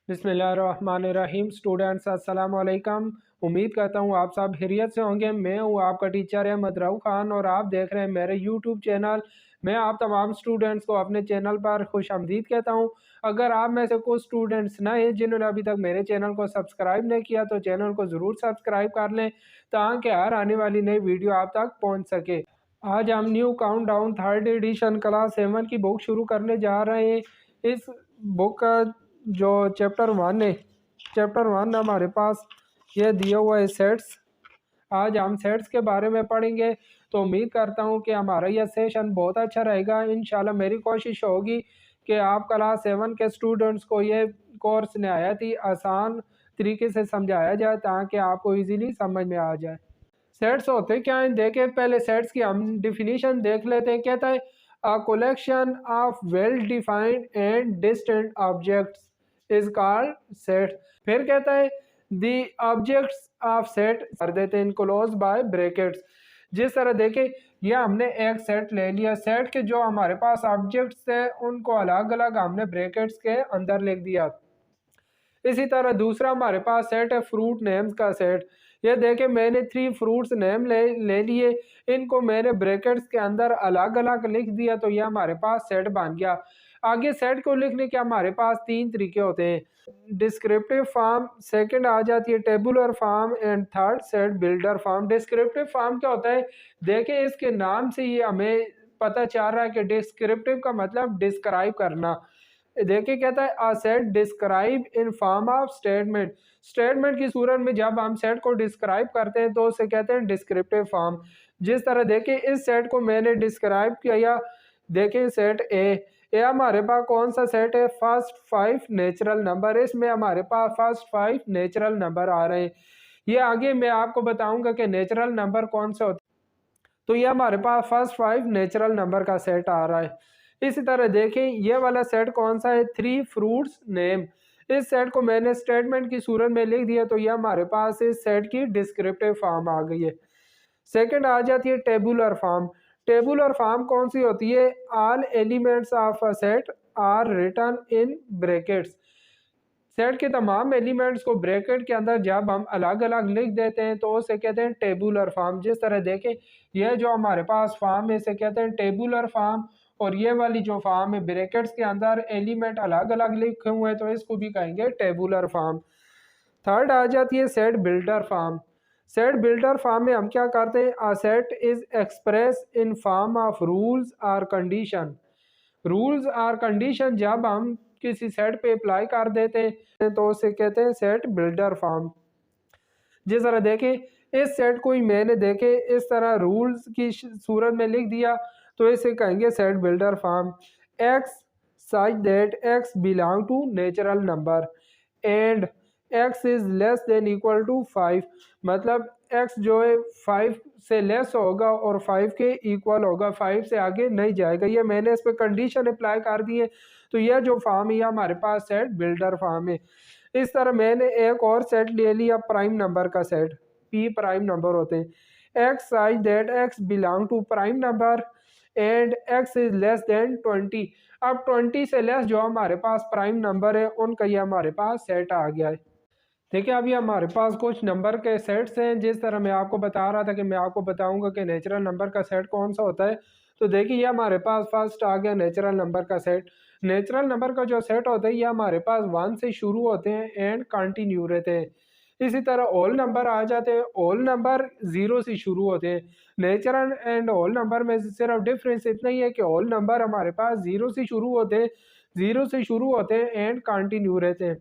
बिस्मिल्लाहिर्रहमानिर्रहीम। स्टूडेंट्स अस्सलाम वालेकुम। उम्मीद करता हूँ आप सब खैरियत से होंगे। मैं हूँ आपका टीचर अहमद रऊफ़ खान और आप देख रहे हैं मेरे यूट्यूब चैनल। मैं आप तमाम स्टूडेंट्स को अपने चैनल पर खुशामदीद कहता हूँ। अगर आप में से कुछ स्टूडेंट्स नए जिन्होंने अभी तक मेरे चैनल को सब्सक्राइब नहीं किया तो चैनल को ज़रूर सब्सक्राइब कर लें ताकि हर आने वाली नई वीडियो आप तक पहुँच सके। आज हम new countdown third edition class 7 की बुक शुरू करने जा रहे हैं। इस बुक का जो चैप्टर 1 हमारे पास ये दिया हुआ है सेट्स। आज हम सेट्स के बारे में पढ़ेंगे तो उम्मीद करता हूँ कि हमारा यह सेशन बहुत अच्छा रहेगा। इंशाल्लाह मेरी कोशिश होगी कि आप क्लास 7 के स्टूडेंट्स को ये कोर्स नहायत ही आसान तरीके से समझाया जाए ताकि आपको इजीली समझ में आ जाए। सेट्स होते क्या हैं देखें, पहले सेट्स की हम डिफिनीशन देख लेते हैं। कहता है a collection of well defined and distant objects is called set. फिर कहता है द ऑब्जेक्ट्स ऑफ सेट कर देते हैं इनक्लोज बाय ब्रैकेट्स। जिस तरह देखें ये हमने एक सेट ले लिया, सेट के जो हमारे पास ऑब्जेक्ट्स थे उनको अलग अलग हमने ब्रैकेट्स के अंदर लिख दिया। इसी तरह दूसरा हमारे पास सेट है फ्रूट नेम्स का सेट। ये देखें मैंने 3 फ्रूट्स नेम ले लिए, इनको मैंने ब्रैकेट्स के अंदर अलग अलग लिख दिया तो ये हमारे पास सेट बन गया। आगे सेट को लिखने के हमारे पास 3 तरीके होते हैं, डिस्क्रिप्टिव फॉर्म, सेकंड आ जाती है tabular form and third set builder form. Descriptive form क्या होता है देखें इसके नाम से ही हमें पता चल रहा है कि डिस्क्रिप्टिव का मतलब डिस्क्राइब करना। देखिए कहता है a set describe in form of statement. Statement की सूरत में जब हम सेट को डिस्क्राइब करते हैं तो उसे कहते हैं डिस्क्रिप्टिव फॉर्म। जिस तरह देखिए इस सेट को मैंने डिस्क्राइब किया, देखिए सेट ए हमारे पास कौन सा सेट है, फर्स्ट 5 नेचुरल नंबर। इसमें हमारे पास फर्स्ट 5 नेचुरल नंबर आ रहे हैं। ये आगे मैं आपको बताऊंगा कि नेचुरल नंबर कौन से होते हैं। तो ये हमारे पास फर्स्ट 5 नेचुरल नंबर का सेट आ रहा है। इसी तरह देखें ये वाला सेट कौन सा है, 3 फ्रूट्स नेम। इस सेट को मैंने स्टेटमेंट की सूरत में लिख दिया तो ये हमारे पास इस सेट की डिस्क्रिप्टिव फॉर्म आ गई है। सेकंड आ जाती है टेबुलर फॉर्म। टेबुलर फॉर्म कौन सी होती है, all elements of a set are written in brackets. Set के तमाम एलिमेंट्स को ब्रैकेट के अंदर जब हम अलग अलग लिख देते हैं तो उसे कहते हैं टेबुलर फॉर्म। जिस तरह देखें यह जो हमारे पास फॉर्म है इसे कहते हैं टेबुलर फॉर्म, और ये वाली जो फॉर्म है ब्रैकेट्स के अंदर एलिमेंट अलग अलग लिखे हुए हैं तो इसको भी कहेंगे टेबुलर फॉर्म। थर्ड आ जाती है set builder form. Set builder form में हम क्या करते हैं, a set is express in form of rules और कंडीशन। रूल्स और कंडीशन जब हम किसी सेट पे अप्लाई कर देते हैं तो उसे कहते हैं सेट बिल्डर फॉर्म। जिस तरह देखें इस सेट को ही मैंने देखे इस तरह रूल्स की सूरत में लिख दिया तो इसे कहेंगे set builder form. X such that x belong to natural number and x is less than equal to 5। मतलब एक्स जो है 5 से लेस होगा और 5 के इक्वल होगा, 5 से आगे नहीं जाएगा। ये मैंने इस पर कंडीशन अप्लाई कर दी है तो यह जो फॉर्म है हमारे पास सेट बिल्डर फॉर्म है। इस तरह मैंने एक और सेट ले लिया प्राइम नंबर का सेट, पी प्राइम नंबर होते हैं। X such that x belong to prime number and x is less than 20। अब 20 से लेस जो हमारे पास प्राइम नंबर है उनका ये हमारे पास सेट आ गया है। देखिए अभी हमारे पास कुछ नंबर के सेट्स हैं। जिस तरह मैं आपको बता रहा था कि मैं आपको बताऊंगा कि नेचुरल नंबर का सेट कौन सा होता है, तो देखिए ये हमारे पास फर्स्ट आ गया नेचुरल नंबर का सेट। नेचुरल नंबर का जो सेट होता है ये हमारे पास 1 से शुरू होते हैं एंड कंटिन्यू रहते हैं। इसी तरह ऑल नंबर आ जाते हैं, ऑल नंबर 0 से शुरू होते हैं। नेचुरल एंड ऑल नंबर में सिर्फ डिफरेंस इतना ही है कि ऑल नंबर हमारे पास 0 से शुरू होते हैं, 0 से शुरू होते हैं एंड कंटिन्यू रहते हैं।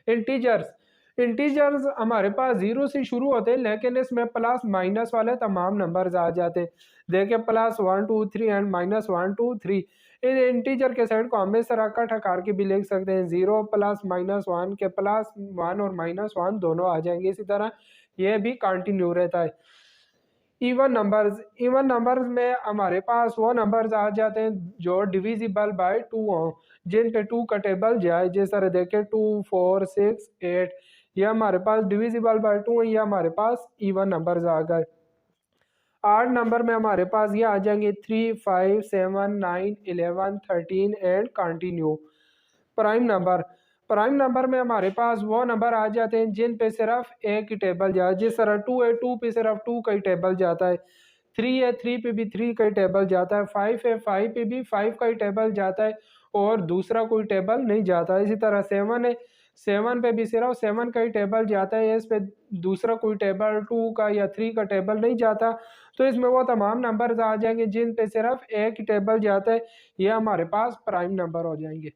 इंटीजर्स, इंटीजर्स हमारे पास 0 से शुरू होते हैं लेकिन इसमें प्लस माइनस वाले तमाम नंबर्स आ जाते हैं। देखिए +1 2 3 एंड -1 2 3। इन इंटीजर के सेट को हम इस तरह इकट्ठा करके भी लिख सकते हैं, 0 प्लस -1 के +1 और -1 दोनों आ जाएंगे। इसी तरह ये भी कंटिन्यू रहता है। इवन नंबर्स, इवन नंबर्स में हमारे पास वो नंबर्स आ जाते हैं जो डिविजिबल बाय 2 हों, जिनके 2 का टेबल जाए। जिस तरह देखें 2 4 6 8, ये हमारे पास डिविजिबल बाय 2 है, ये हमारे पास इवन नंबर्स आ गए। आड नंबर में हमारे पास ये आ जाएंगे 3 5 7 9 11 13 and continue. Prime number, prime number में हमारे पास वो नंबर आ जाते हैं जिन पे सिर्फ एक ही टेबल जाए, जिस तरह 2 है 2 पे सिर्फ 2 का ही टेबल जाता है, 3 है 3 पे भी 3 का ही टेबल जाता है, 5 है 5 पे भी 5 का ही टेबल जाता है और दूसरा कोई टेबल नहीं जाता। इसी तरह 7 है 7 पे भी सिर्फ 7 का ही टेबल जाता है, इस पे दूसरा कोई टेबल 2 का या 3 का टेबल नहीं जाता। तो इसमें वो तमाम नंबर्स आ जाएंगे जिन पे सिर्फ एक ही टेबल जाता है, ये हमारे पास प्राइम नंबर हो जाएंगे।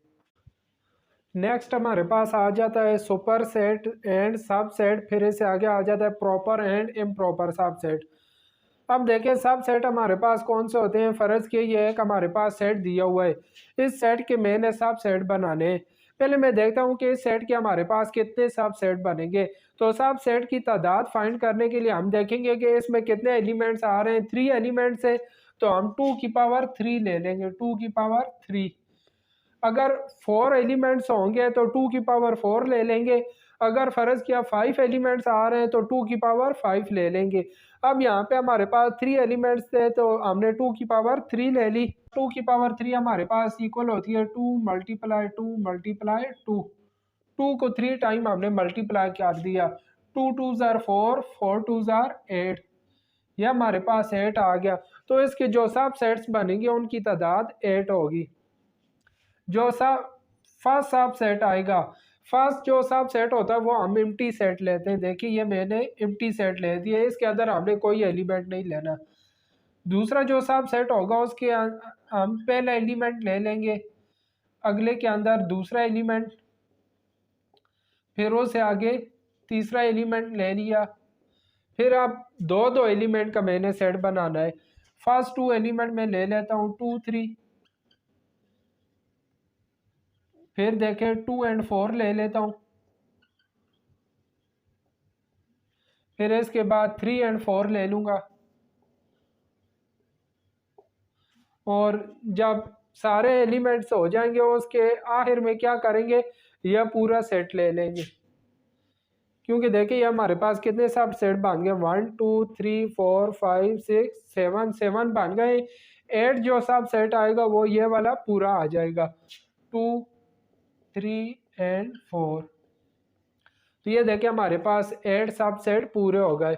नेक्स्ट हमारे पास आ जाता है सुपर सेट एंड सब सेट, फिर इससे आगे आ जाता है प्रॉपर एंड इम्प्रॉपर सब सेट। अब देखें सब सेट हमारे पास कौन से होते हैं। फ़र्ज़ के ये है कि हमारे पास सेट दिया हुआ है, इस सेट के मैंने सब सेट बनाने हैं। पहले मैं देखता हूँ कि इस सेट के हमारे पास कितने सब सेट बनेंगे। तो सब सेट की तादाद फाइंड करने के लिए हम देखेंगे कि इसमें कितने एलिमेंट्स आ रहे हैं। 3 एलिमेंट्स है तो हम 2 की पावर 3 ले लेंगे, 2 की पावर 3। अगर 4 एलिमेंट्स होंगे तो 2 की पावर 4 ले लेंगे। अगर फ़र्ज़ किया 5 एलिमेंट्स आ रहे हैं तो 2 की पावर 5 ले लेंगे। अब यहाँ पे हमारे पास 3 एलिमेंट्स थे तो हमने 2 की पावर 3 ले ली। 2 की पावर 3 हमारे पास इक्वल होती है 2 मल्टीप्लाई 2 मल्टीप्लाई 2। 2 को 3 टाइम हमने मल्टीप्लाई कर दिया, 2 2 ज़ार 4, 4 2 ज़ार 8, यह हमारे पास 8 आ गया। तो इसके जो सब सेट्स बनेंगे उनकी तादाद 8 होगी। जो सब फर्स्ट सब सेट आएगा, फर्स्ट जो सब सेट होता है वो हम एम्प्टी सेट लेते हैं। देखिए ये मैंने एम्प्टी सेट ले दिया, इसके अंदर हमने कोई एलिमेंट नहीं लेना। दूसरा जो सब सेट होगा उसके हम पहला एलिमेंट ले लेंगे, अगले के अंदर दूसरा एलिमेंट, फिर उससे आगे तीसरा एलिमेंट ले लिया। फिर अब दो दो एलिमेंट का मैंने सेट बनाना है। फर्स्ट 2 एलिमेंट में ले लेता हूँ 2 3, फिर देखें 2 एंड 4 ले लेता हूँ, फिर इसके बाद 3 एंड 4 ले लूँगा। और जब सारे एलिमेंट्स हो जाएंगे उसके आखिर में क्या करेंगे, यह पूरा सेट ले लेंगे। क्योंकि देखिए ये हमारे पास कितने सब सेट बन गए, 1 2 3 4 5 6 7 7 बन गए। 8 जो सब सेट आएगा वो ये वाला पूरा आ जाएगा, 2 3 एंड 4। तो ये देखिए हमारे पास 8 सब सेट पूरे हो गए।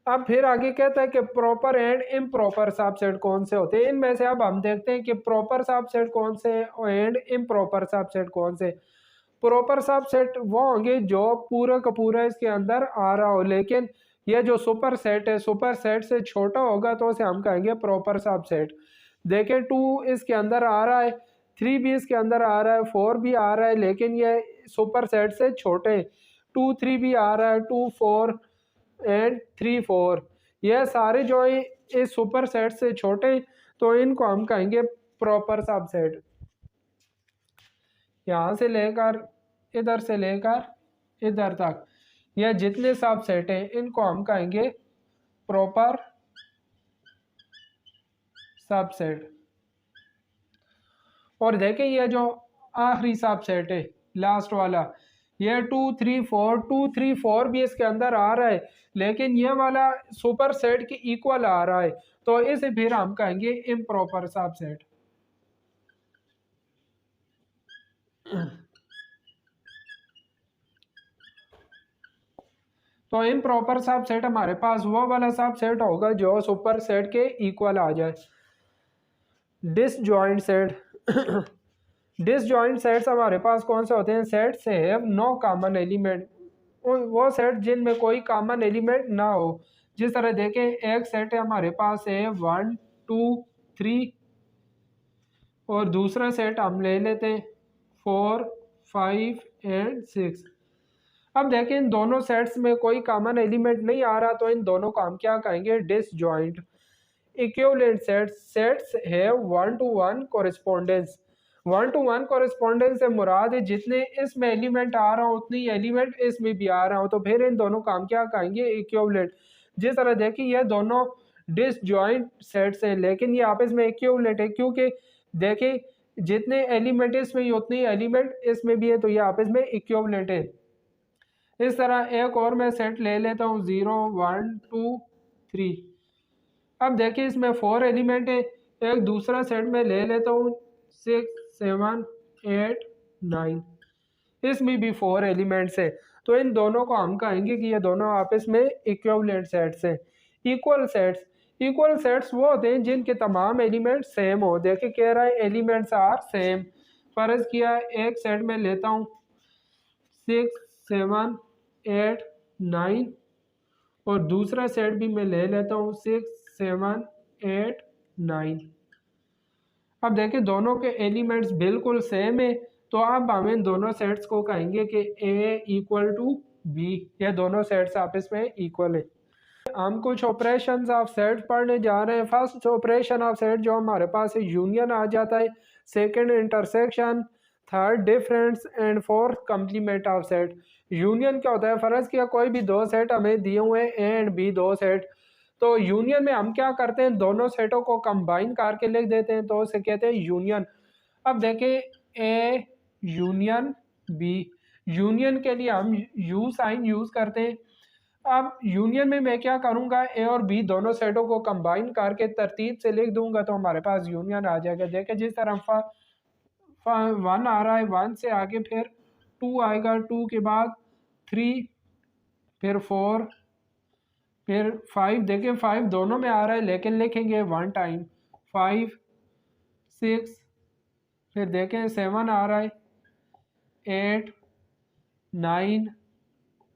अब फिर आगे कहता है कि प्रॉपर एंड इम्प्रॉपर सबसेट कौन से होते हैं। इनमें से अब हम देखते हैं कि प्रॉपर सबसेट कौन से एंड इम्प्रॉपर सबसेट कौन से। प्रॉपर सबसेट वो होंगे जो पूरा का पूरा इसके अंदर आ रहा हो, लेकिन ये जो सुपर सेट है सुपर सेट से छोटा होगा तो उसे हम कहेंगे प्रॉपर सबसेट। देखें 2 इसके अंदर आ रहा है, 3 भी इसके अंदर आ रहा है, 4 भी आ रहा है, लेकिन ये सुपर सेट से छोटे। 2 3 भी आ रहा है, 2 4 एंड 3 4, यह सारे जो है इस सुपर सेट से छोटे, तो इनको हम कहेंगे प्रॉपर सबसेट। यहाँ से लेकर इधर से लेकर इधर तक यह जितने सबसेट हैं इनको हम कहेंगे प्रॉपर सबसेट। और देखें यह जो आखिरी सबसेट है लास्ट वाला, ये 2 3 4, 2 3 4 भी इसके अंदर आ रहा है, लेकिन ये वाला सुपर सेट के इक्वल आ रहा है, तो इसे फिर हम कहेंगे इम्प्रॉपर सबसेट। तो इम्प्रॉपर सबसेट हमारे पास वो वाला सबसेट होगा जो सुपर सेट के इक्वल आ जाए। डिसजॉइंट सेट डिसजॉइंट सेट्स हमारे पास कौन से होते हैं, sets have no common element, वो सेट जिनमें कोई कॉमन एलिमेंट ना हो। जिस तरह देखें एक सेट है हमारे पास है 1 2 3, और दूसरा सेट हम ले लेते हैं 4 5 एंड 6। अब देखें इन दोनों सेट्स में कोई कॉमन एलिमेंट नहीं आ रहा, तो इन दोनों का हम क्या कहेंगे, disjoint. Equivalent sets have 1 to 1 correspondence. 1 to 1 correspondence से मुराद है जितने इसमें एलिमेंट आ रहा हो उतनी एलिमेंट इसमें भी आ रहा हो, तो फिर इन दोनों का हम क्या कहेंगे, इक्विवेलेंट। जिस तरह देखिए ये दोनों डिसजॉइंट सेट्स हैं लेकिन ये आपस में इक्विवेलेंट है, क्योंकि देखिए जितने एलिमेंट इसमें ही उतनी एलिमेंट इसमें भी है, तो ये आपस में इक्विवेलेंट है। इस तरह एक और मैं सेट ले लेता हूँ 0 1 2 3। अब देखिए इसमें 4 एलिमेंट है, एक दूसरा सेट में ले लेता हूँ 6 7 8 9। इसमें भी 4 एलिमेंट्स है। तो इन दोनों को हम कहेंगे कि ये दोनों आपस में इक्विवेलेंट सेट्स हैं। इक्वल सेट्स वो होते हैं जिनके तमाम एलिमेंट सेम हो। देखिए कह रहा है एलिमेंट्स आर सेम। फर्ज किया एक सेट में लेता हूँ 6 7 8 9 और दूसरा सेट भी मैं ले लेता हूँ 6 7 8 9। अब देखिए दोनों के एलिमेंट्स बिल्कुल सेम है, तो अब हम इन दोनों सेट्स को कहेंगे कि ए इक्वल टू बी, ये दोनों सेट्स आपस में इक्वल है। हम कुछ ऑपरेशंस ऑफ सेट पढ़ने जा रहे हैं। फर्स्ट ऑपरेशन ऑफ सेट जो हमारे पास है यूनियन आ जाता है, second intersection, third difference and fourth complement of set. Union क्या होता है, फर्ज किया कोई भी दो सेट हमें दिए हुए हैं ए एंड बी दो सेट, तो यूनियन में हम क्या करते हैं दोनों सेटों को कंबाइन करके लिख देते हैं, तो उसे कहते हैं यूनियन। अब देखें ए यूनियन बी, यूनियन के लिए हम यू साइन यूज करते हैं। अब यूनियन में मैं क्या करूंगा, ए और बी दोनों सेटों को कंबाइन करके तरतीब से लिख दूंगा तो हमारे पास यूनियन आ जाएगा। देखें जिस तरह 1 आ रहा है, 1 से आगे फिर 2 आएगा, 2 के बाद 3, फिर 4, फिर 5। देखिए 5 दोनों में आ रहा है लेकिन लिखेंगे 1 टाइम। 5 6, फिर देखें 7 आ रहा है, 8 9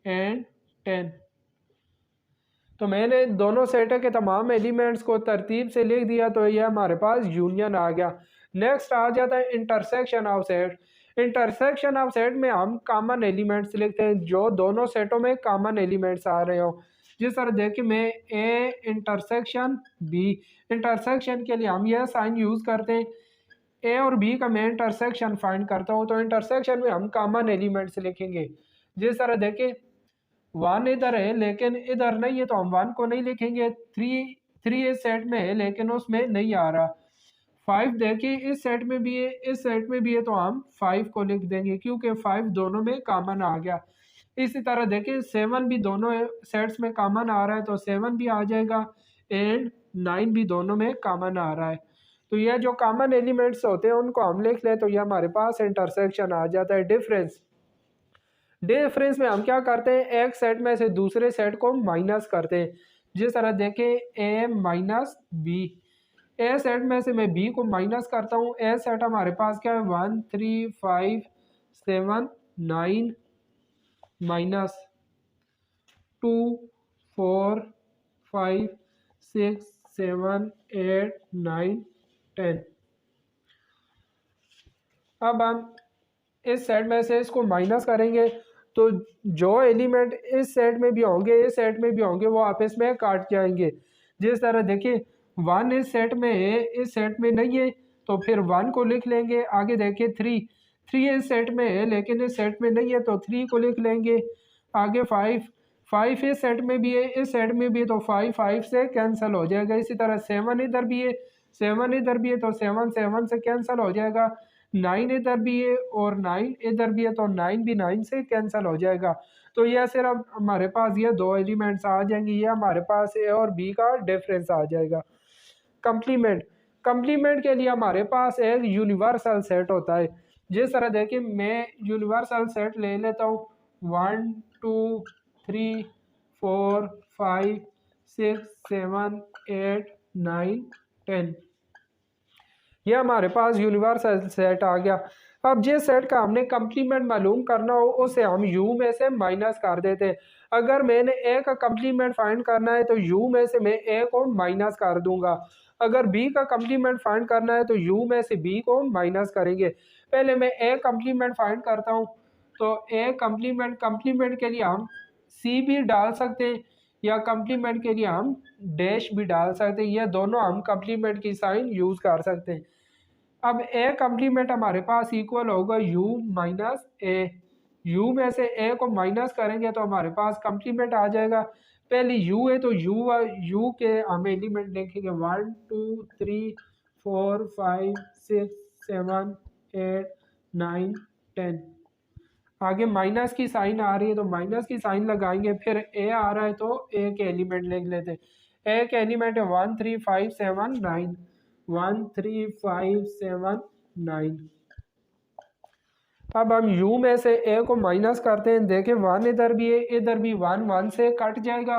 एंड 10। तो मैंने दोनों सेटों के तमाम एलिमेंट्स को तरतीब से लिख दिया, तो ये हमारे पास यूनियन आ गया। नेक्स्ट आ जाता है intersection of set. Intersection of set में हम कॉमन एलिमेंट्स लिखते हैं जो दोनों सेटों में कॉमन एलिमेंट्स आ रहे हो। जिस तरह देखिए मैं ए इंटरसेक्शन बी, इंटरसेक्शन के लिए हम यह साइन यूज करते हैं। ए और बी का मैं इंटरसेक्शन फाइंड करता हूँ, तो इंटरसेक्शन में हम कॉमन एलिमेंट्स लिखेंगे। जिस तरह देखिए 1 इधर है लेकिन इधर नहीं है, तो हम 1 को नहीं लिखेंगे। 3 इस सेट में है लेकिन उसमें नहीं आ रहा। 5 देखिए इस सेट में भी है, इस सेट में भी है, तो हम 5 को लिख देंगे क्योंकि 5 दोनों में कॉमन आ गया। इसी तरह देखिए 7 भी दोनों सेट्स में कॉमन आ रहा है, तो 7 भी आ जाएगा एंड 9 भी दोनों में कॉमन आ रहा है। तो यह जो कॉमन एलिमेंट्स होते हैं उनको हम लिख लें, तो यह हमारे पास इंटरसेक्शन आ जाता है। डिफरेंस में हम क्या करते हैं, एक सेट में से दूसरे सेट को माइनस करते हैं। जिस तरह देखें ए माइनस बी, ए सेट में से मैं बी को माइनस करता हूँ। ए सेट हमारे पास क्या है 1 3 5 7 9 माइनस 2 4 5 6 7 8 9 10। अब हम इस सेट में से इसको माइनस करेंगे, तो जो एलिमेंट इस सेट में भी होंगे इस सेट में भी होंगे वो आपस में काट जाएंगे। जिस तरह देखिए 1 इस सेट में है इस सेट में नहीं है, तो फिर 1 को लिख लेंगे। आगे देखिए 3 इस सेट में है लेकिन इस सेट में नहीं है, तो 3 को लिख लेंगे। आगे 5 इस सेट में भी है इस सेट में भी है, तो 5 से कैंसिल हो जाएगा। इसी तरह 7 इधर भी है 7 इधर भी है, तो 7 से कैंसिल हो जाएगा। 9 इधर भी है और 9 इधर भी है, तो 9 भी 9 से कैंसिल हो जाएगा। तो यह सिर्फ हमारे पास ये दो एलिमेंट्स आ जाएंगे, ये हमारे पास ए और बी का डिफरेंस आ जाएगा। कंप्लीमेंट के लिए हमारे पास एक यूनिवर्सल सेट होता है। जिस तरह देखिए मैं यूनिवर्सल सेट ले लेता हूँ 1 2 3 4 5 6 7 8 9 10। यह हमारे पास यूनिवर्सल सेट आ गया। अब जिस सेट का हमने कंप्लीमेंट मालूम करना हो उसे हम यू में से माइनस कर देते हैं। अगर मैंने ए का कंप्लीमेंट फाइंड करना है तो यू में से मैं ए को माइनस कर दूंगा। अगर बी का कंप्लीमेंट फाइंड करना है तो यू में से बी को माइनस करेंगे। पहले मैं ए कंप्लीमेंट फाइंड करता हूँ, तो ए कंप्लीमेंट के लिए हम सी भी डाल सकते हैं या कंप्लीमेंट के लिए हम डैश भी डाल सकते हैं। यह दोनों हम कंप्लीमेंट की साइन यूज कर सकते हैं। अब ए कंप्लीमेंट हमारे पास इक्वल होगा यू माइनस ए। यू में से ए को माइनस करेंगे तो हमारे पास कंप्लीमेंट आ जाएगा। पहले यू है तो यू के हम एलिमेंट लिखेंगे 1 2 3 4 5 6 7 8 9 10। आगे माइनस की साइन आ रही है तो माइनस की साइन लगाएंगे। फिर ए आ रहा है तो ए के एलिमेंट लिख लेते हैं। ए के एलिमेंट है 1 3 5 7 9, 1 3 5 7 9। अब हम u में से a को माइनस करते हैं, देखें 1 इधर भी है, इधर भी 1 1 से कट जाएगा।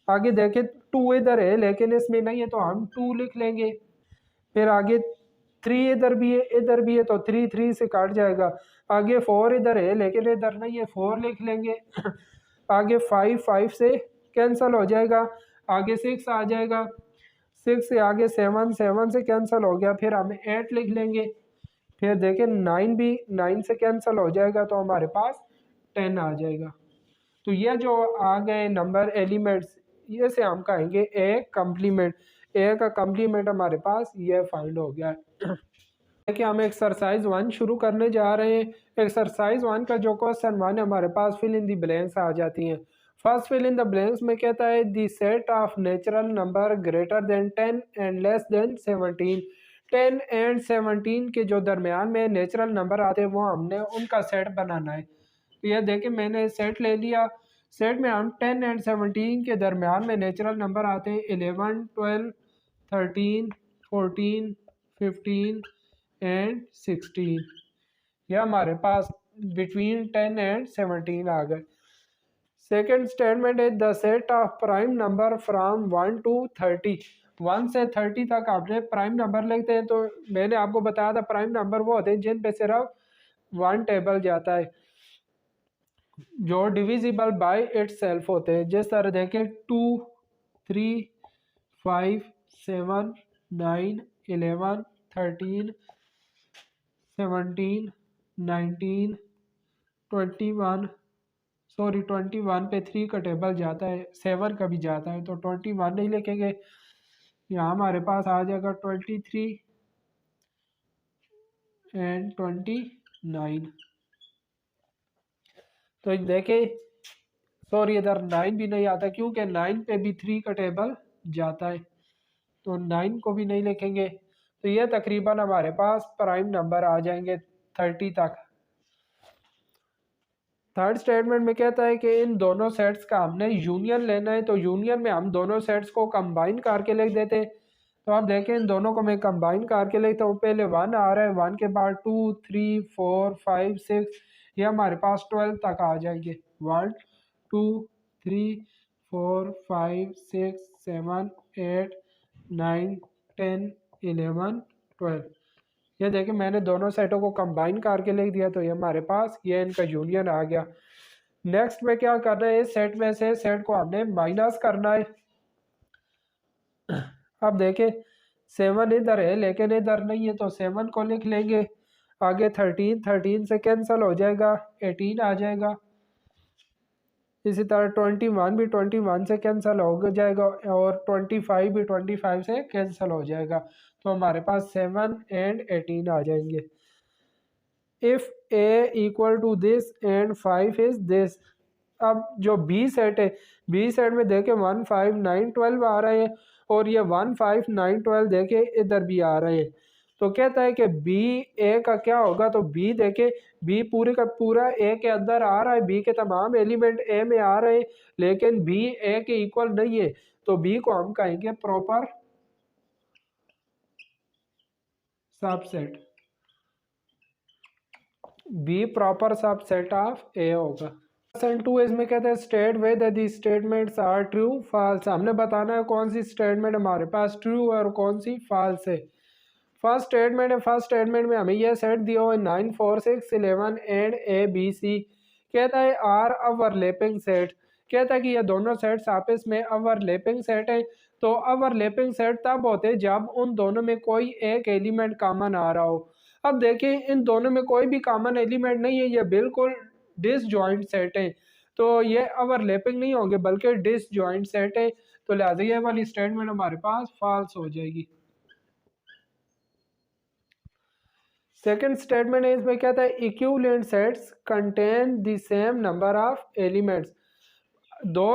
आगे देखें 2 इधर है लेकिन इसमें नहीं है तो हम 2 लिख लेंगे। फिर आगे 3 इधर भी है, इधर भी है तो 3 3 से कट जाएगा। आगे 4 इधर है लेकिन इधर नहीं है, 4 लिख लेंगे। आगे 5 5 से कैंसिल हो जाएगा। आगे 6 आ जाएगा, 6 से आगे 7 7 से कैंसिल हो गया, फिर हम 8 लिख लेंगे। फिर देखें 9 भी 9 से कैंसिल हो जाएगा तो हमारे पास 10 आ जाएगा। तो ये जो आ गए नंबर एलिमेंट्स, ये से हम कहेंगे ए कम्प्लीमेंट। ए का कम्प्लीमेंट हमारे पास ये फाइंड हो गया है। देखिए हम एक्सरसाइज 1 शुरू करने जा रहे हैं। एक्सरसाइज 1 का जो क्वेश्चन 1 है हमारे पास फिल इन द ब्लैंक्स आ जाती हैं। First fill in the blanks में कहता है the set of natural number greater than 10 and less than 17। 10 and 17 के जो दरमियान में नेचुरल नंबर आते हैं वो हमने उनका सेट बनाना है। तो ये देखिए मैंने सेट ले लिया। सेट में हम 10 एंड 17 के दरमियान में नेचुरल नंबर आते हैं 11 12 13 14 15 एंड 16। ये हमारे पास बिटवीन 10 एंड 17 आ गए। सेकेंड स्टेटमेंट है the set of prime number from 1 to 30। 1 से 30 तक आपने प्राइम नंबर लिखते हैं। तो मैंने आपको बताया था प्राइम नंबर वो होते हैं जिन पे सिर्फ 1 टेबल जाता है, जो डिविजिबल बाय इटसेल्फ होते हैं। जिस तरह देखें 2 3 5 7 9 11 13 17 19 21, सॉरी 21 पे 3 का टेबल जाता है, 7 का भी जाता है तो 21 नहीं लिखेंगे। यहाँ हमारे पास आ जाएगा 23 एंड 29। तो देखें सॉरी इधर 9 भी नहीं आता क्योंकि 9 पे भी 3 का टेबल जाता है तो 9 को भी नहीं लिखेंगे। तो ये तकरीबन हमारे पास प्राइम नंबर आ जाएंगे 30 तक। थर्ड स्टेटमेंट में कहता है कि इन दोनों सेट्स का हमने यूनियन लेना है। तो यूनियन में हम दोनों सेट्स को कंबाइन करके लिख देते हैं। तो आप देखें इन दोनों को मैं कंबाइन करके लिखता हूँ। पहले 1 आ रहा है, 1 के बाद 2 3 4 5 6, ये हमारे पास 12 तक आ जाएंगे। 1 2 3 4 5 6 7 8 9 10 11 12। ये देखिए मैंने दोनों सेटों को कंबाइन करके लिख दिया तो ये हमारे पास ये इनका यूनियन आ गया। नेक्स्ट में क्या करना है, इस सेट में से सेट को हमने माइनस करना है। अब देखें 7 इधर है लेकिन इधर नहीं है तो 7 को लिख लेंगे। आगे 13 से कैंसिल हो जाएगा, 18 आ जाएगा। इसी तरह 21 भी 21 से कैंसिल हो जाएगा और 25 भी 25 से कैंसिल हो जाएगा। तो हमारे पास 7 एंड 18 आ जाएंगे। If A equal to this and 5 is this. अब जो बी सेट है, बी सेट में देखें 1 5 9 12 आ रहे हैं और ये 1 5 9 12 देखें इधर भी आ रहे हैं। तो कहता है कि बी ए का क्या होगा, तो बी देखें बी पूरे का पूरा ए के अंदर आ रहा है, बी के तमाम एलिमेंट ए में आ रहे हैं लेकिन बी ए के इक्वल नहीं है। तो बी को हम कहेंगे proper subset. B proper subset of A होगा। क्वेश्चन 2 इसमें कहते हैं state whether the statements are true false. हमने बताना है कौन सी स्टेटमेंट हमारे पास ट्रू है और कौन सी फॉल्स है। फर्स्ट स्टेटमेंट है, फर्स्ट स्टेटमेंट में हमें यह सेट दिया हुआ है 9 4 6 11 एंड ए बी सी। कहता है आर ओवरलैपिंग सेट। कहता है कि ये दोनों सेट्स आपस में ओवरलैपिंग सेट है। तो ओवरलैपिंग सेट तब होते हैं जब उन दोनों में कोई एक एलिमेंट कॉमन आ रहा हो। अब देखिए इन दोनों में कोई भी कॉमन एलिमेंट नहीं है, ये बिल्कुल डिसजॉइंट सेट है। तो ये ओवरलैपिंग नहीं होंगे बल्कि डिसजॉइंट सेट है। तो लिहाजा ये वाली स्टेटमेंट हमारे पास फॉल्स हो जाएगी। सेकेंड स्टेटमेंट है, इसमें कहता है equivalent sets contain the same number of elements. दो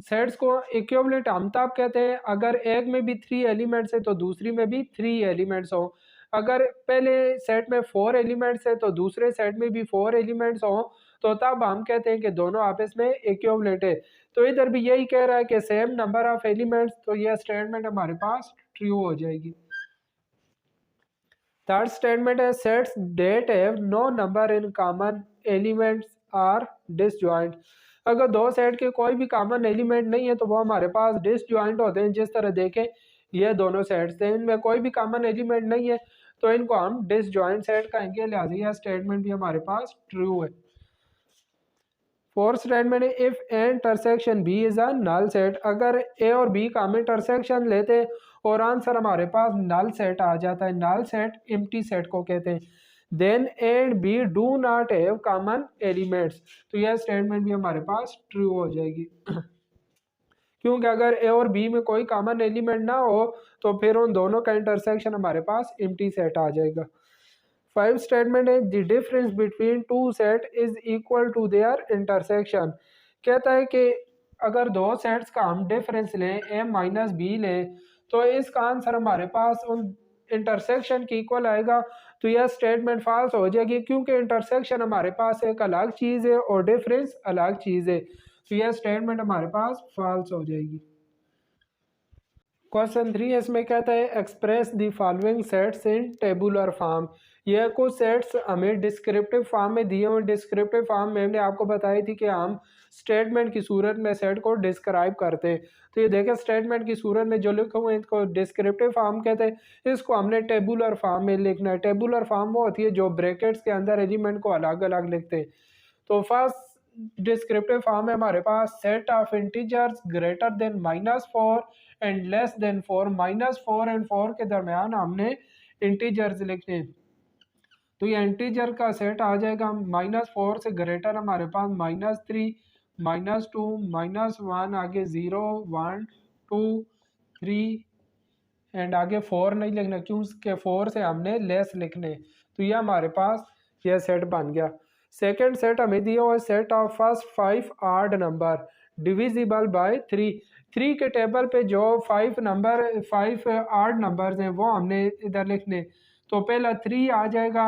सेट्स को इक्विवेलेंट हम तब कहते हैं अगर एक में भी 3 एलिमेंट्स है तो दूसरी में भी 3 एलिमेंट्स हो। अगर पहले सेट में 4 एलिमेंट्स है तो दूसरे सेट में भी 4 एलिमेंट्स हो तो तब हम कहते हैं कि दोनों आपस में इक्विवेलेंट है। तो इधर भी यही कह रहा है कि सेम नंबर ऑफ एलिमेंट्स, तो यह स्टेटमेंट हमारे पास ट्रू हो जाएगी। थर्ड स्टेटमेंट है sets that have no number in common elements are disjoint. अगर दो सेट के कोई भी कॉमन एलिमेंट नहीं है तो वो हमारे पास डिसजॉइंट होते हैं। जिस तरह देखें ये दोनों सेट्स हैं, इनमें कोई भी कॉमन एलिमेंट नहीं है तो इनको हम डिसजॉइंट सेट कहेंगे, लिहाजा यह स्टेटमेंट भी हमारे पास ट्रू है। फोर्थ स्टेटमेंट है if A intersection B is a null set. अगर ए और बी का हम इंटरसेक्शन लेते हैं और आंसर हमारे पास नल सेट आ जाता है, नल सेट एम्प्टी सेट को कहते हैं। Then A and B do not have common elements, तो यह स्टेटमेंट भी हमारे पास ट्रू हो जाएगी। क्योंकि अगर ए और बी में कोई कॉमन एलिमेंट ना हो तो फिर उन दोनों का इंटरसेक्शन हमारे पास एम्प्टी सेट आ जाएगा। फाइव स्टेटमेंट है the difference between two set is equal to their intersection. कहता है कि अगर दो सेट्स का हम डिफरेंस लें ए माइनस बी लें तो इसका आंसर हमारे पास उन इंटरसेक्शन की इक्वल आएगा। तो यह स्टेटमेंट फॉल्स हो जाएगी क्योंकि इंटरसेक्शन हमारे पास एक अलग चीज़ है और डिफरेंस अलग चीज़ है, तो यह स्टेटमेंट हमारे पास फॉल्स हो जाएगी। क्वेश्चन 3 इसमें कहता है express the following sets in tabular form. यह कुछ सेट्स हमें डिस्क्रिप्टिव फॉर्म में दिए हुए। डिस्क्रिप्टिव फॉर्म में हमने आपको बताई थी कि हम स्टेटमेंट की सूरत में सेट को डिस्क्राइब करते हैं। तो ये देखें स्टेटमेंट की सूरत में जो लिखे हुए हैं इसको डिस्क्रिप्टिव फॉर्म कहते हैं। इसको हमने टेबुलर फॉर्म में लिखना है। टेबुलर फॉर्म वो होती है जो ब्रैकेट्स के अंदर एलिमेंट को अलग अलग लिखते हैं। तो फर्स्ट डिस्क्रिप्टिव फॉर्म है हमारे पास set of integers greater than -4 and less than 4। -4 and 4 के दरमियान हमने इंटीजर्स लिखने। तो ये इंटीजर का सेट आ जाएगा। -4 से ग्रेटर हमारे पास -3, -2, -1, आगे 0, 1, 2, 3 एंड आगे 4 नहीं लिखना क्योंकि 4 से हमने लेस लिखने। तो ये हमारे पास यह सेट बन गया। सेकंड सेट हमें दिया हुआ set of first 5 odd number divisible by 3। 3 के टेबल पे जो 5 आड नंबर्स हैं वो हमने इधर लिखने। तो पहला 3 आ जाएगा,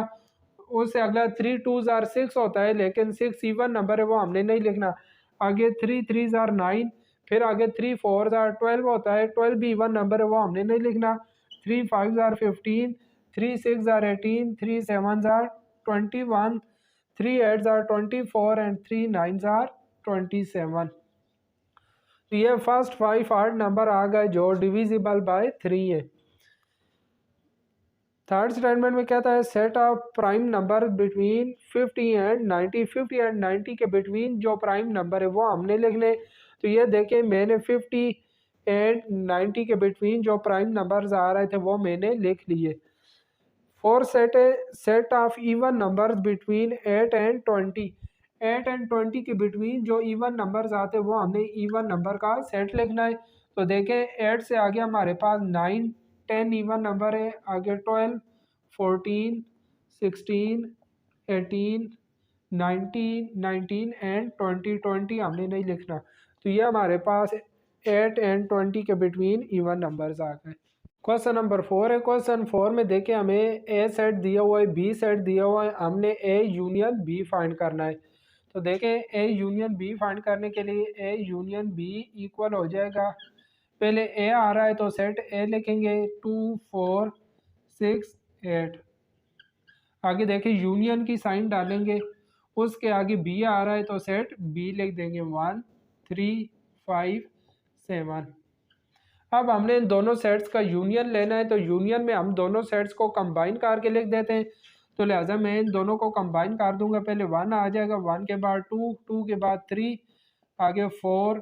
उससे अगला 3 2s are 6 होता है लेकिन 6 इवन नंबर है वो हमने नहीं लिखना। आगे 3 3s are 9, फिर आगे 3 4s are 12 होता है, 12 भी इवन नंबर है वो हमने नहीं लिखना। 3 5s are 15, 3 6s are 18, 3 7s are 21, 3 8s are 24 and 3 9s are 27। तो ये फर्स्ट 5 आड नंबर आ गए जो डिविजिबल बाय 3 है। थर्ड स्टेटमेंट में कहता है set of prime number between 50 and 90। 50 and 90 के बिटवीन जो प्राइम नंबर है वो हमने लिखने। तो ये देखें मैंने 50 एंड 90 के बिटवीन जो प्राइम नंबर्स आ रहे थे वो मैंने लिख लिए। फोर सेट है set of even numbers between 8 and 20। 8 and 20 के बिटवीन जो इवन नंबर्स आते हैं वो हमने इवन नंबर का सेट लिखना है। तो देखें 8 से आगे हमारे पास 9 10 इवन नंबर है, आगे 12 14 16 18 19 19 एंड 20 20 हमने नहीं लिखना। तो ये हमारे पास 8 एंड 20 के बिटवीन इवन नंबर्स आ गए। क्वेश्चन नंबर 4 है। क्वेश्चन 4 में देखें हमें ए सेट दिया हुआ है, बी सेट दिया हुआ है, हमने ए यूनियन बी फाइंड करना है। तो देखें ए यूनियन बी फाइंड करने के लिए ए यूनियन बी इक्वल हो जाएगा, पहले ए आ रहा है तो सेट ए लिखेंगे 2 4 6 8। आगे देखें यूनियन की साइन डालेंगे, उसके आगे बी आ रहा है तो सेट बी लिख देंगे 1 3 5 7। अब हमने इन दोनों सेट्स का यूनियन लेना है, तो यूनियन में हम दोनों सेट्स को कंबाइन करके लिख देते हैं। तो लिहाजा मैं इन दोनों को कंबाइन कर दूंगा। पहले 1 आ जाएगा, 1 के बाद 2, 2 के बाद 3, आगे 4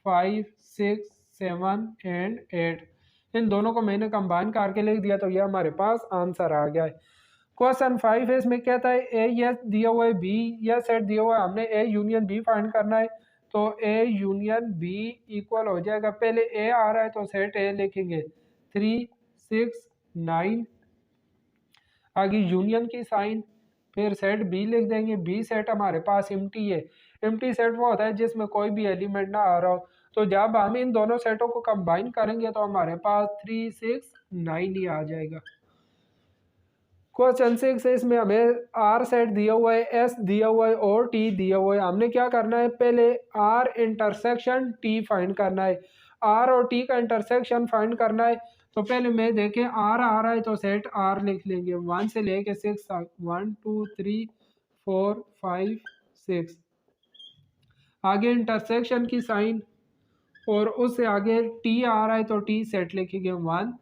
5 6 7 एंड 8। इन दोनों को मैंने कंबाइन करके लिख दिया तो यह हमारे पास आंसर आ गया है। क्वेश्चन 5 है, इसमें कहता है ए यह दिया हुआ है, बी यह सेट दिया हुआ है, हमने ए यूनियन बी फाइंड करना है। तो ए यूनियन बी इक्वल हो जाएगा, पहले ए आ रहा है तो सेट ए लिखेंगे 3 6 9, आगे यूनियन की साइन, फिर सेट बी लिख देंगे। बी सेट हमारे पास एम्प्टी है। एम्प्टी सेट वो होता है जिसमें कोई भी एलिमेंट ना आ रहा हो। तो जब हम इन दोनों सेटों को कंबाइन करेंगे तो हमारे पास 3 6 9 ही आ जाएगा। क्वेश्चन 6 है, इसमें हमें आर सेट दिया हुआ है, एस दिया हुआ है और टी दिया हुआ है। हमने क्या करना है, पहले आर इंटरसेक्शन टी फाइंड करना है। आर और टी का इंटरसेक्शन फाइंड करना है। तो पहले मैं देखें आर आ रहा है तो सेट आर लिख लेंगे 1 से लेके 6 तक 1 2 3 4 5 6। आगे इंटरसेक्शन की साइन और उससे आगे टी आ रहा है तो टी सेट लिखेंगे 1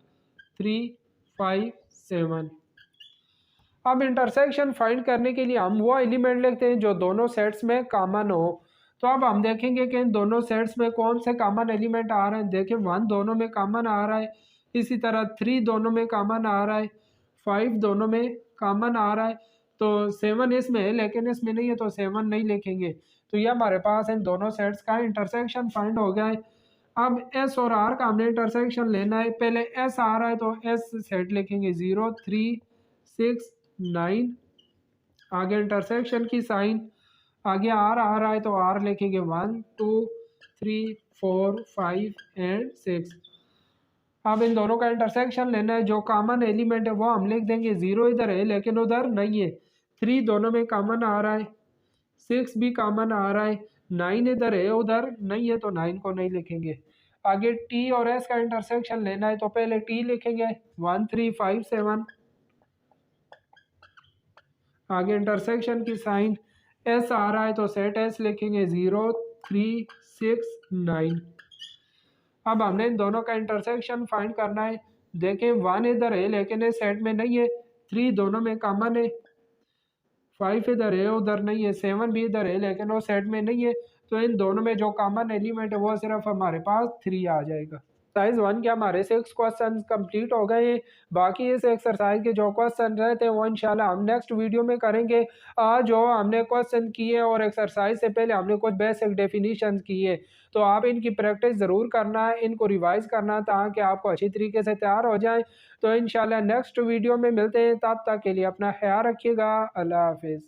3 5 7। अब इंटरसेक्शन फाइंड करने के लिए हम वो एलिमेंट लिखते हैं जो दोनों सेट्स में कॉमन हो। तो अब हम देखेंगे कि इन दोनों सेट्स में कौन से कॉमन एलिमेंट आ रहे हैं। देखिए 1 दोनों में कॉमन आ रहा है, इसी तरह 3 दोनों में कॉमन आ रहा है, 5 दोनों में कॉमन आ रहा है, तो 7 इसमें है लेकिन इसमें नहीं है तो 7 नहीं लिखेंगे। तो ये हमारे पास इन दोनों सेट्स का इंटरसेक्शन फाइंड हो गया है। अब एस और आर का हमने इंटरसेक्शन लेना है। पहले एस आ रहा है तो एस सेट लिखेंगे 0 3 6 9। आगे इंटरसेक्शन की साइन, आगे आर आ रहा है तो आर लिखेंगे 1 2 3 4 5 एंड 6। अब इन दोनों का इंटरसेक्शन लेना है। जो कॉमन एलिमेंट है वो हम लिख देंगे। 0 इधर है लेकिन उधर नहीं है, 3 दोनों में कॉमन आ रहा है, 6 भी कॉमन आ रहा है, 9 इधर है उधर नहीं है तो 9 को नहीं लिखेंगे। आगे टी और एस का इंटरसेक्शन लेना है तो पहले टी लिखेंगे 1 3 5 7। आगे इंटरसेक्शन की साइन एस आ रहा है तो सेट एस लिखेंगे 0 3 6 9। अब हमने इन दोनों का इंटरसेक्शन फाइंड करना है। देखें 1 इधर है लेकिन इस सेट में नहीं है, 3 दोनों में कॉमन है, 5 इधर है उधर नहीं है, 7 भी इधर है लेकिन वो सेट में नहीं है, तो इन दोनों में जो कॉमन एलिमेंट है वो सिर्फ हमारे पास 3 आ जाएगा। एक्सरसाइज 1 के हमारे 6 क्वेश्चन कंप्लीट हो गए हैं। बाकी इस एक्सरसाइज के जो क्वेश्चन रहते हैं वो इंशाल्लाह हम नेक्स्ट वीडियो में करेंगे। आज जो हमने क्वेश्चन किए और एक्सरसाइज से पहले हमने कुछ बेसिक डेफिनीशन किए, तो आप इनकी प्रैक्टिस ज़रूर करना है, इनको रिवाइज करना ताकि आपको अच्छी तरीके से तैयार हो जाए। तो इंशाल्लाह नेक्स्ट वीडियो में मिलते हैं, तब तक के लिए अपना ख्याल रखिएगा। अल्लाह हाफिज़।